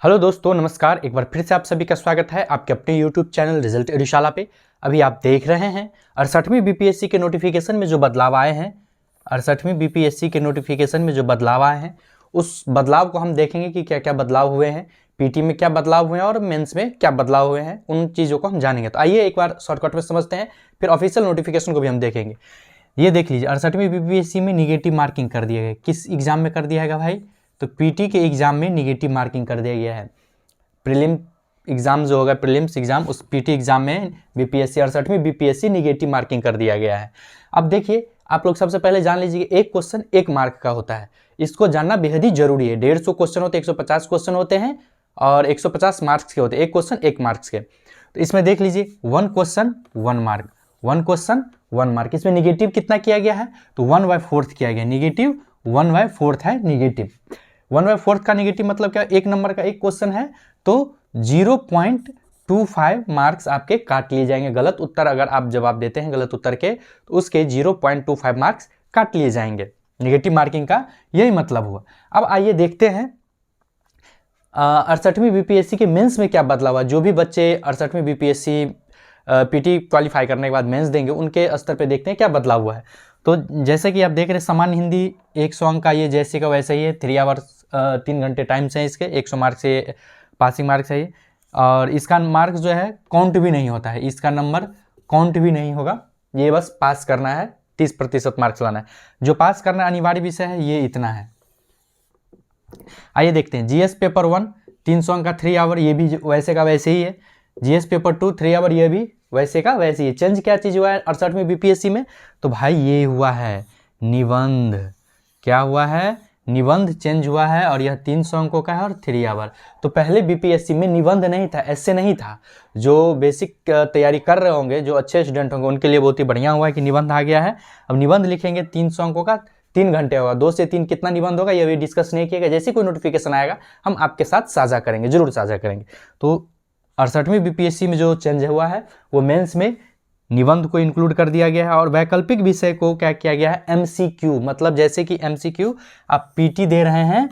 Hello दोस्तों, नमस्कार। एक बार फिर से आप सभी का स्वागत है आपके अपने यूट्यूब चैनल रिजल्ट एडुशाला पे। अभी आप देख रहे हैं 68वीं बीपीएससी के नोटिफिकेशन में जो बदलाव आए हैं। 68वीं बीपीएससी के नोटिफिकेशन में जो बदलाव आए हैं उस बदलाव को हम देखेंगे कि क्या क्या बदलाव हुए हैं, पीटी में क्या बदलाव हुए हैं और मेंस में क्या बदलाव हुए हैं। उन चीज़ों को हम जानेंगे। तो आइए एक बार शॉर्टकट में समझते हैं, फिर ऑफिशियल नोटिफिकेशन को भी हम देखेंगे। ये देख लीजिए, 68वीं बीपीएससी में निगेटिव मार्किंग कर दिया गया। किस एग्जाम में कर दिया गया भाई? तो पीटी के एग्जाम में निगेटिव मार्किंग कर दिया गया है। प्रीलिम एग्जाम जो होगा, प्रीलिम्स एग्जाम, उस पीटी एग्जाम में बीपीएससी 68वीं बीपीएससी निगेटिव मार्किंग कर दिया गया है। अब देखिए, आप लोग सबसे पहले जान लीजिए, एक क्वेश्चन 1 मार्क का होता है। इसको जानना बेहद ही जरूरी है। 150 क्वेश्चन होते हैं, 150 क्वेश्चन होते हैं और 150 मार्क्स के होते हैं। एक क्वेश्चन 1 मार्क्स के। तो इसमें देख लीजिए, 1 क्वेश्चन 1 मार्क, 1 क्वेश्चन 1 मार्क। इसमें निगेटिव कितना किया गया है? तो 1/4 किया गया। निगेटिव 1/4 है निगेटिव। 1/4 का निगेटिव मतलब क्या? 1 नंबर का 1 क्वेश्चन है तो 0.25 मार्क्स आपके काट लिए जाएंगे। गलत उत्तर अगर आप जवाब देते हैं गलत उत्तर के, तो उसके 0.25 मार्क्स काट लिए जाएंगे। नेगेटिव मार्किंग का यही मतलब हुआ। अब आइए देखते हैं 68वीं बीपीएससी के मेंस में क्या बदलाव हुआ। जो भी बच्चे 68वीं बीपीएससी पीटी क्वालिफाई करने के बाद मेंस देंगे, उनके स्तर पे देखते हैं क्या बदलाव हुआ है। तो जैसे कि आप देख रहे हैं, सामान्य हिंदी 100 अंक का, ये जैसे का वैसे ही है। 3 आवर्स 3 घंटे टाइम्स हैं इसके। 100 मार्क से पासिंग मार्क्स है ये। और इसका मार्क्स जो है काउंट भी नहीं होता है, इसका नंबर काउंट भी नहीं होगा। ये बस पास करना है, 30% मार्क्स लाना है। जो पास करना अनिवार्य विषय है ये इतना है। आइए देखते हैं, जीएस पेपर 1 300 अंक का 3 आवर, ये भी वैसे का वैसे ही है। जीएस पेपर 2 3 आवर, ये भी वैसे का वैसे ही। चेंज क्या चीज़ हुआ है 68वीं बीपीएससी में? तो भाई ये हुआ है निबंध। क्या हुआ है? निबंध चेंज हुआ है। और यह 300 अंकों का है और 3 आवर। तो पहले बीपीएससी में निबंध नहीं था, ऐसे नहीं था। जो बेसिक तैयारी कर रहे होंगे, जो अच्छे स्टूडेंट होंगे, उनके लिए बहुत ही बढ़िया हुआ है कि निबंध आ गया है। अब निबंध लिखेंगे 300 अंकों का, 3 घंटे होगा। 2 से 3 कितना निबंध होगा ये भी डिस्कस नहीं किया गया। जैसे कोई नोटिफिकेशन आएगा हम आपके साथ साझा करेंगे, जरूर साझा करेंगे। तो 68वीं बीपीएससी में जो चेंज हुआ है वो मेंस में निबंध को इंक्लूड कर दिया गया है। और वैकल्पिक विषय को क्या किया गया है? एमसीक्यू। मतलब जैसे कि एमसीक्यू आप पीटी दे रहे हैं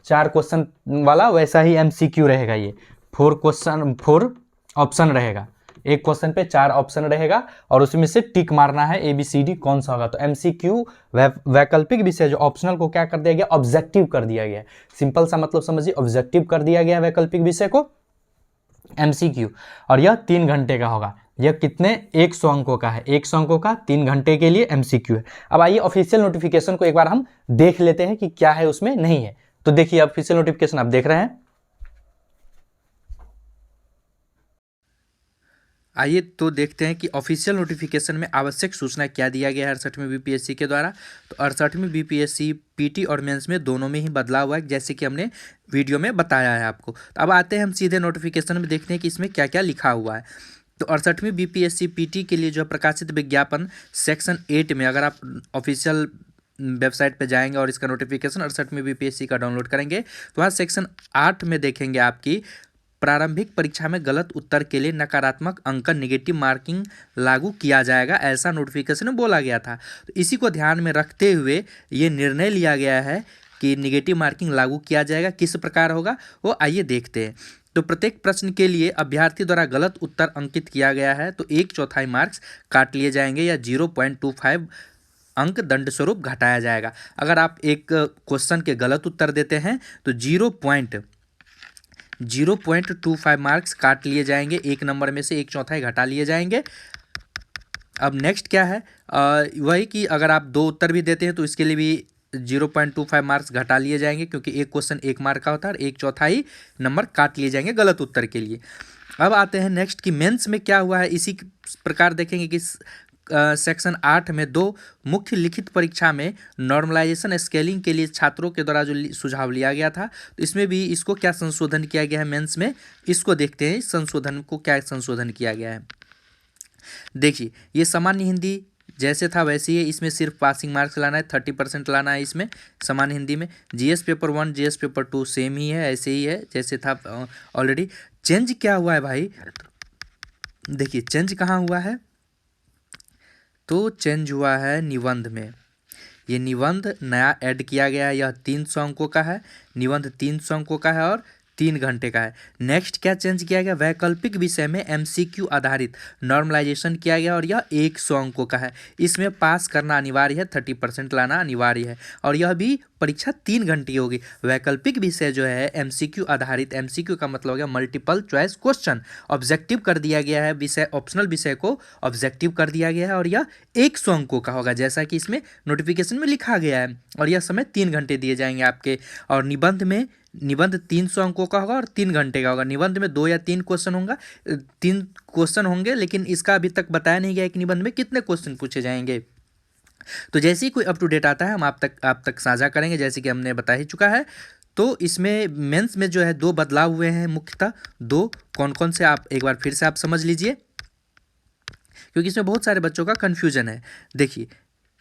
4 क्वेश्चन वाला, वैसा ही एमसीक्यू रहेगा। ये 4 ऑप्शन रहेगा। एक क्वेश्चन पे 4 ऑप्शन रहेगा और उसमें से टिक मारना है ABCD कौन सा होगा। तो एमसीक्यू वैकल्पिक विषय जो ऑप्शनल को क्या कर दिया गया? ऑब्जेक्टिव कर दिया गया। सिंपल सा मतलब समझिए, ऑब्जेक्टिव कर दिया गया वैकल्पिक विषय को एमसीक्यू। और यह 3 घंटे का होगा। यह कितने? 100 अंकों का है। 100 अंकों का 3 घंटे के लिए एमसीक्यू है। अब आइए ऑफिशियल नोटिफिकेशन को एक बार हम देख लेते हैं कि क्या है उसमें, नहीं है। तो देखिए, ऑफिशियल नोटिफिकेशन आप देख रहे हैं। आइए तो देखते हैं कि ऑफिशियल नोटिफिकेशन में आवश्यक सूचना क्या दिया गया है 68वीं बीपीएससी के द्वारा। तो 68वीं बीपीएससी पीटी और मेंस में दोनों में ही बदलाव हुआ है, जैसे कि हमने वीडियो में बताया है आपको। तो अब आते हैं हम सीधे नोटिफिकेशन में, देखते हैं कि इसमें क्या क्या लिखा हुआ है। तो 68वीं बीपीएससी पीटी के लिए जो प्रकाशित विज्ञापन सेक्शन 8 में, अगर आप ऑफिशियल वेबसाइट पे जाएंगे और इसका नोटिफिकेशन 68वीं बीपीएससी का डाउनलोड करेंगे, तो वहाँ सेक्शन 8 में देखेंगे आपकी प्रारंभिक परीक्षा में गलत उत्तर के लिए नकारात्मक अंकन नेगेटिव मार्किंग लागू किया जाएगा, ऐसा नोटिफिकेशन में बोला गया था। तो इसी को ध्यान में रखते हुए ये निर्णय लिया गया है कि नेगेटिव मार्किंग लागू किया जाएगा। किस प्रकार होगा वो आइए देखते हैं। तो प्रत्येक प्रश्न के लिए अभ्यर्थी द्वारा गलत उत्तर अंकित किया गया है तो 1/4 मार्क्स काट लिए जाएंगे या 0.25 अंक दंड स्वरूप घटाया जाएगा। अगर आप एक क्वेश्चन के गलत उत्तर देते हैं तो 0.25 मार्क्स काट लिए जाएंगे। 1 नंबर में से 1/4 घटा लिए जाएंगे। अब नेक्स्ट क्या है? वही कि अगर आप 2 उत्तर भी देते हैं तो इसके लिए भी 0.25 मार्क्स घटा लिए जाएंगे, क्योंकि एक क्वेश्चन 1 मार्क का होता है और 1/4 नंबर काट लिए जाएंगे गलत उत्तर के लिए। अब आते हैं नेक्स्ट कि मेंस में क्या हुआ है। इसी प्रकार देखेंगे कि सेक्शन 8 में 2 मुख्य लिखित परीक्षा में नॉर्मलाइजेशन स्केलिंग के लिए छात्रों के द्वारा जो सुझाव लिया गया था, तो इसमें भी इसको क्या संशोधन किया गया है मेंस में, इसको देखते हैं। इस संशोधन को क्या संशोधन किया गया है, देखिए। ये सामान्य हिंदी जैसे था वैसे ही है। इसमें सिर्फ पासिंग मार्क्स लाना है, 30% लाना है इसमें सामान्य हिंदी में। GS paper 1 GS paper 2 same ही है, ऐसे ही है जैसे था ऑलरेडी। चेंज क्या हुआ है भाई? देखिए चेंज कहाँ हुआ है, तो चेंज हुआ है निबंध में। ये निबंध नया ऐड किया गया है। यह 300 अंकों का है। निबंध 300 अंकों का है और 3 घंटे का है। नेक्स्ट क्या चेंज किया गया, वैकल्पिक विषय में MCQ आधारित नॉर्मलाइजेशन किया गया और यह 100 अंकों का है। इसमें पास करना अनिवार्य है, 30% लाना अनिवार्य है और यह भी परीक्षा 3 घंटे की होगी। वैकल्पिक विषय जो है MCQ आधारित, MCQ का मतलब हो गया मल्टीपल चॉइस क्वेश्चन, ऑब्जेक्टिव कर दिया गया है विषय, ऑप्शनल विषय को ऑब्जेक्टिव कर दिया गया है और यह 100 अंकों का होगा जैसा कि इसमें नोटिफिकेशन में लिखा गया है और यह समय 3 घंटे दिए जाएंगे आपके। और निबंध 300 अंकों का होगा और 3 घंटे का होगा। निबंध में 2 या 3 क्वेश्चन होगा, 3 क्वेश्चन होंगे, लेकिन इसका अभी तक बताया नहीं गया है कि निबंध में कितने क्वेश्चन पूछे जाएंगे। तो जैसे ही कोई अप टू डेट आता है हम आप तक साझा करेंगे, जैसे कि हमने बता ही चुका है। तो इसमें मेंस में जो है 2 बदलाव हुए हैं मुख्यतः। 2 कौन कौन से आप एक बार फिर से आप समझ लीजिए, क्योंकि इसमें बहुत सारे बच्चों का कन्फ्यूजन है। देखिए,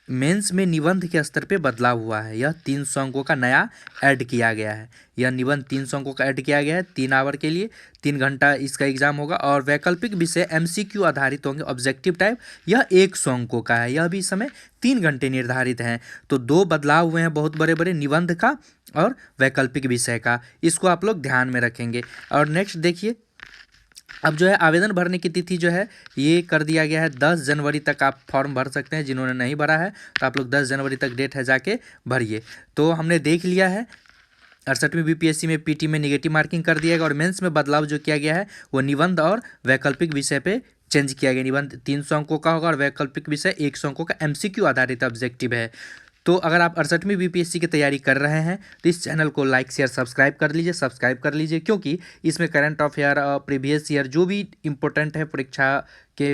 मेंस में निबंध के स्तर पे बदलाव हुआ है, यह 300 अंकों का नया ऐड किया गया है। यह निबंध 300 अंकों का ऐड किया गया है 3 आवर के लिए, 3 घंटा इसका एग्जाम होगा। और वैकल्पिक विषय MCQ आधारित होंगे, ऑब्जेक्टिव टाइप, यह 100 अंकों का है, यह भी समय 3 घंटे निर्धारित हैं। तो 2 बदलाव हुए हैं बहुत बड़े बड़े, निबंध का और वैकल्पिक विषय का, इसको आप लोग ध्यान में रखेंगे। और नेक्स्ट देखिए, अब जो है आवेदन भरने की तिथि जो है ये कर दिया गया है 10 जनवरी तक आप फॉर्म भर सकते हैं। जिन्होंने नहीं भरा है तो आप लोग 10 जनवरी तक डेट है, जाके भरिए। तो हमने देख लिया है 68वीं BPSC में PT में नेगेटिव मार्किंग कर दिया गया और मेंस में बदलाव जो किया गया है वो निबंध और वैकल्पिक विषय पे चेंज किया गया। निबंध 300 अंकों का होगा और वैकल्पिक विषय 100 अंकों का MCQ आधारित ऑब्जेक्टिव है। तो अगर आप 68वीं BPSC की तैयारी कर रहे हैं तो इस चैनल को लाइक शेयर सब्सक्राइब कर लीजिए, क्योंकि इसमें करंट अफेयर, प्रीवियस ईयर जो भी इम्पोर्टेंट है परीक्षा के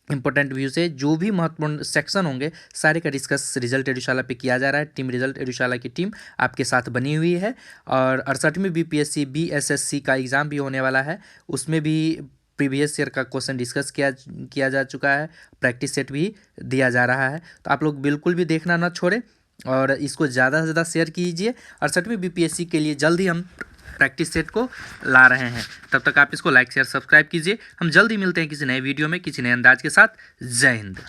इंपॉर्टेंट व्यू से, जो भी महत्वपूर्ण सेक्शन होंगे सारे का डिस्कस रिजल्ट एडुशाला पे किया जा रहा है। टीम रिजल्ट एडुशाला की टीम आपके साथ बनी हुई है। और 68वीं BPSC BSSC का एग्ज़ाम भी होने वाला है, उसमें भी प्रीवियस ईयर का क्वेश्चन डिस्कस किया जा चुका है, प्रैक्टिस सेट भी दिया जा रहा है। तो आप लोग बिल्कुल भी देखना ना छोड़ें और इसको ज़्यादा से ज़्यादा शेयर कीजिए। 68वीं BPSC के लिए जल्द ही हम प्रैक्टिस सेट को ला रहे हैं, तब तक आप इसको लाइक शेयर सब्सक्राइब कीजिए। हम जल्दी मिलते हैं किसी नए वीडियो में किसी नए अंदाज के साथ। जय हिंद।